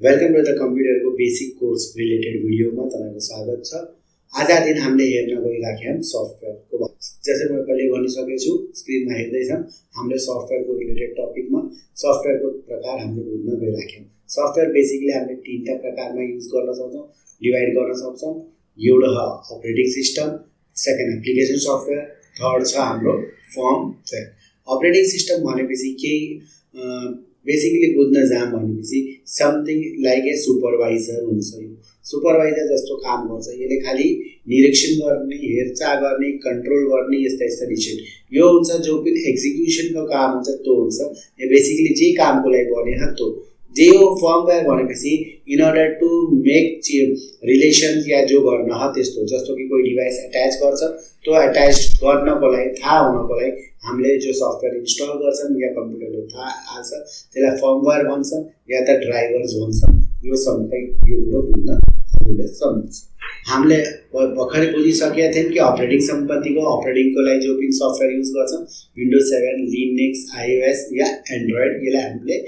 Welcome to the कम्प्युटरको basic course related भिडियोमा तपाईको स्वागत छ। आज दिन हामीले हेर्न गइराखेका सफ्टवेयरको जसै म पहिले भनिसकेको छु, स्क्रिनमा हेर्दै छौं। हामीले सफ्टवेयरको रिलेटेड टपिकमा सफ्टवेयरको प्रकार हामीले बुझ्न गइराखेका। सफ्टवेयर बेसिकली हामीले तीनटा प्रकारमा युज गर्न सक्छौं, डिवाइड गर्न सक्छौं। एउटा operating system, second application software, third छ हाम्रो फर्मवेयर। अपरेटिङ सिस्टम भनेपछि केही बेसिकली बुझ्न जाम भनेपछि समथिङ लाइक ए सुपरवाइजर हुन्छ। यो सुपरवाइजर जस्तो काम गर्छ। यसले खाली निरीक्षण गर्ने, हेरचाह गर्ने, कन्ट्रोल गर्ने यस्ता डिसिजन यो हुन्छ। जो पनि एक्जिक्युसनको काम हुन्छ त्यो हुन्छ। यो बेसिकली जे कामको लागि बनेको त्यो जे हो। फर्मवेयर भनेपछि in order to make relation या जो गर्न ह त्यस्तो, जस्तो कि कोही डिभाइस एट्याच गर्छ, त्यो एट्याच गर्नको लागि थाहा हुनको लागि हामीले जो सफ्टवेयर इन्स्टल गर्छौं या कम्प्युटरले थाहा हाल्छ त्यसलाई फर्मवेयर भन्छौं या त ड्राइभर्स भन्छौं। यो सबै यो कुरो बुझ्न हामीले सम्झ्छ। हामीले भर्खरै बुझिसकेका थियौं कि अपरेटिङ सम्बन्धीको अपरेटिङको लागि जो पनि सफ्टवेयर युज गर्छौं, विन्डोज 7, लिनक्स, आइओएस या एन्ड्रोइड, यसलाई हामीले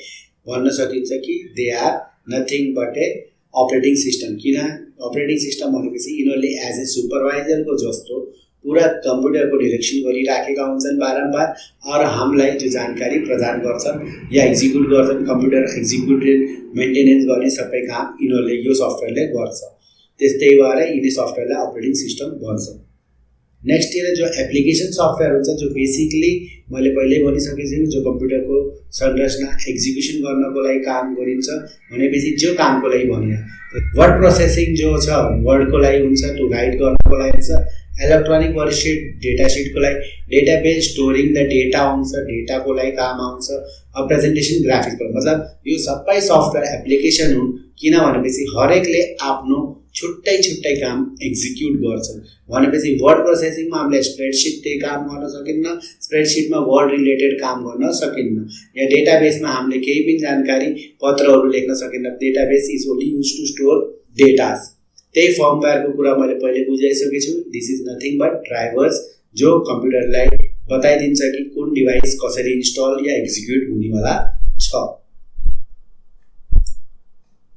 भन्न सकिन्छ कि they are nothing but a operating system. किन अपरेटिङ सिस्टम भनेपछि यिनीहरूले एज ए सुपरवाइजरको जस्तो पूरा कम्प्युटरको निरीक्षण गरिराखेका हुन्छन् बारम्बार, और हामीलाई जो जानकारी प्रदान गर्छन् या एक्जिक्युट गर्छन्, कम्प्युटर एक्जिक्युटेड मेन्टेनेन्स गर्ने सबै काम यिनीहरूले यो सफ्टवेयरले गर्छ। त्यस्तै भएर यिनी सफ्टवेयरलाई अपरेटिङ सिस्टम भन्छ। नेक्स्ट तिर जो एप्लिकेसन सफ्टवेयर हुन्छ, जो बेसिकली मैले पहिल्यै भनिसकेको छु, जो कम्प्युटरको संरचना एक्जिक्युसन गर्नको लागि काम गरिन्छ भनेपछि जो कामको लागि भने वर्ड प्रोसेसिङ जो छ वर्डको लागि हुन्छ, त्यो राइट गर्नको लागि हुन्छ। इलेक्ट्रोनिक वर्कशीट डेटा शीटको लागि, डेटाबेस स्टोरिङ द डेटा हुन्छ, डेटाको लागि काम आउँछ। प्रेजेन्टेसन ग्राफिक्सको मतलब यो सबै सफ्टवेयर एप्लिकेसन हुन्। किन भनेपछि हरेकले आफ्नो छुट्टै छुट्टै काम एक्जिक्युट गर्छन्। भनेपछि वर्ड प्रोसेसिङमा हामीले स्प्रेडशीट त्यही काम गर्न सकिन्न, स्प्रेडशीटमा वर्ड रिलेटेड काम गर्न सकिन्न, या डेटाबेसमा हामीले केही पनि जानकारी पत्रहरू लेख्न सकिन्न। Database is only use to store datas. त्यही फर्मवेयरको कुरा मैले पहिले बुझाइसकेको छु। This is nothing but drivers, जो कम्प्युटरलाई बताइदिन्छ कि कुन डिभाइस कसरी इन्स्टल या एक्जिक्युट हुनेवाला छ।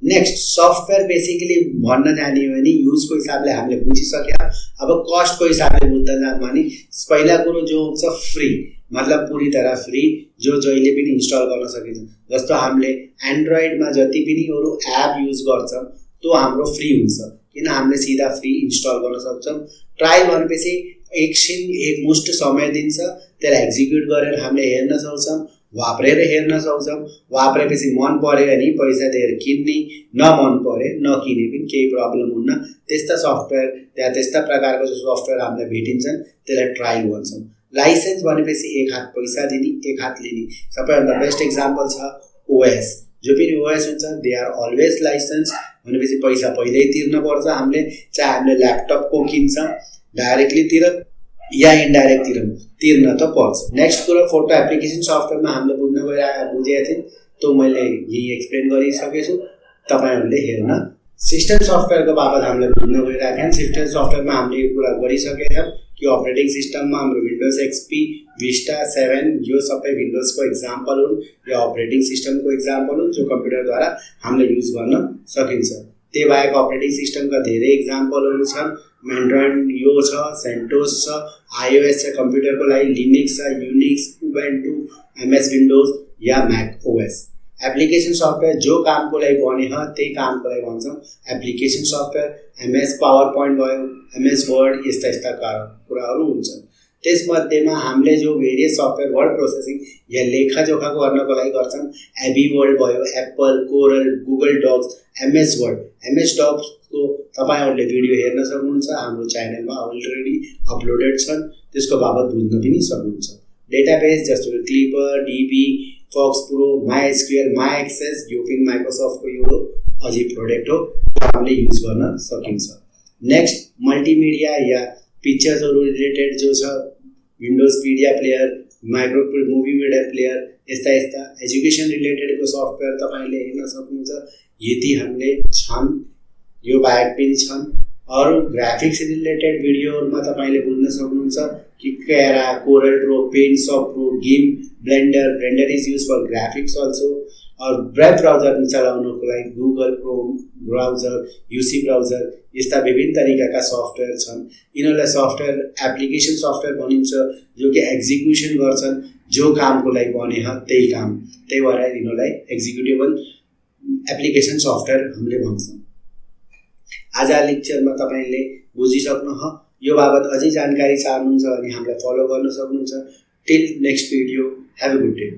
नेक्स्ट सफ्टवेयर बेसिकली भन्न जाने हो भने युजको हिसाबले हामीले बुझिसक्यौं। अब कस्टको हिसाबले बुझ्न जाने भने पहिला कुरो जो हुन्छ फ्री, मतलब पूरी तरह फ्री, जो जहिले पनि इन्स्टल गर्न सकिन्छ। जस्तो हामीले एन्ड्रोइडमा जति पनि अरु एप युज गर्छौं त्यो हाम्रो फ्री हुन्छ, किन हामीले सीधा फ्री इन्स्टल गर्न सक्छौं। ट्रायल भनेपछि एक मुष्ट समय दिन्छ, त्यसलाई एक्जिक्युट गरेर हामीले हेर्न सक्छौं, वापरेर हेर्न सक्छौं। वापरेपछि मन पर्यो भने पैसा दिएर किन्ने, न मन पर्यो नकिने पनि केही प्रब्लम हुन्न। त्यस्ता सफ्टवेयर या त्यस्ता प्रकारको जो सफ्टवेयर हामीलाई भेटिन्छन् त्यसलाई ट्रायल भन्छौं। लाइसेन्स भनेपछि एक हात पैसा दिने, एक हात लिने। सबैभन्दा बेस्ट एक्जाम्पल छ ओएस। जो पनि ओएस हुन्छ दे आर अलवेज लाइसेन्स। भनेपछि पैसा पहिल्यै तिर्न पर्छ हामीले, चाहे हामीले ल्यापटपको किन्छौं डाइरेक्टली या इन्डाइरेक्ट तिर्न त पर्छ। नेक्स्ट कुरा फोटो एप्लिकेसन सफ्टवेयरमा हामीले बुझेका थियौं, त्यो मैले यही एक्सप्लेन गरिसकेको छु, तपाईहरुले हेर्न। सिस्टम सफ्टवेयरको बाबत हामीले बुझ्न गइराखेका छौं। सिस्टम सफ्टवेयरमा हामीले यो कुरा गरिसकेका छौं कि अपरेटिङ सिस्टममा हाम्रो विन्डोज एक्सपी, विस्टा 7 यो सबै विन्डोजको एक्जाम्पल हुन् या अपरेटिङ सिस्टमको एक्जाम्पल हुन्, जो कम्प्युटरद्वारा हामीले युज गर्न सकिन्छ। त्यही बाहेक अपरेटिङ सिस्टमका धेरै एक्जाम्पलहरू छन्। एन्ड्रोइड यो छ, सेन्टोस छ, आइओएस छ कम्प्युटरको लागि, लिनक्स छ, युनिक्स, उबुन्टु, एमएस विन्डोज या म्याक ओएस। एप्लिकेसन सफ्टवेयर जो कामको लागि बने ह त्यही कामको लागि भन्छौं application software. MS PowerPoint भयो, एमएस वर्ड, यस्ता कुराहरू हुन्छन्। त्यसमध्येमा हामीले जो भेरियस सफ्टवेयर वर्ड प्रोसेसिङ या लेखाजोखा गर्नको लागि गर्छौं, एबी वर्ल्ड भयो, Apple, Corel, Google Docs, MS Word. MS डक्सको तपाईहरुले भिडियो हेर्न सक्नुहुन्छ, हाम्रो च्यानलमा अलरेडी अपलोडेड छन्, त्यसको बाबत बुझ्न पनि सक्नुहुन्छ। डेटाबेस जस्तो Clipper, DB, FoxPro, MySQL, MS Access, यो पनि माइक्रोसफ्टको यो अझै प्रोडक्ट हो, हामीले युज गर्न सकिन्छ। नेक्स्ट मल्टिमिडिया या पिक्चर्सहरु रिलेटेड जो छ, windows media player, micro movie media player, यस्ता एजुकेसन रिलेटेडको सफ्टवेयर तपाईले हेर्न सक्नुहुन्छ। यति हामीले छन्, यो बाहेक पनि छन्। अरु ग्राफिक्स रिलेटेड भिडियोहरुमा तपाईले बुझ्न सक्नुहुन्छ कि केरा, Corel Draw, Paint, soft pro, गिम, Blender is used for graphics also. Web browser चलाउनको लागि Google Chrome browser, UC browser यस्ता विभिन्न तरिकाका सफ्टवेयर छन्। यिनीहरूलाई सफ्टवेयर एप्लिकेसन सफ्टवेयर भनिन्छ, जो कि एक्जिक्युसन गर्छन् जो कामको लागि बने त्यही काम। त्यही भएर यिनीहरूलाई एक्जिक्युटेबल एप्लिकेसन सफ्टवेयर हामीले भन्छौँ। आज लेक्चरमा तपाईले बुझिसक्नु हो। यो बाबत अझै जानकारी चाहनुहुन्छ भने हामीलाई फलो गर्न सक्नुहुन्छ। Till next video, have a good day.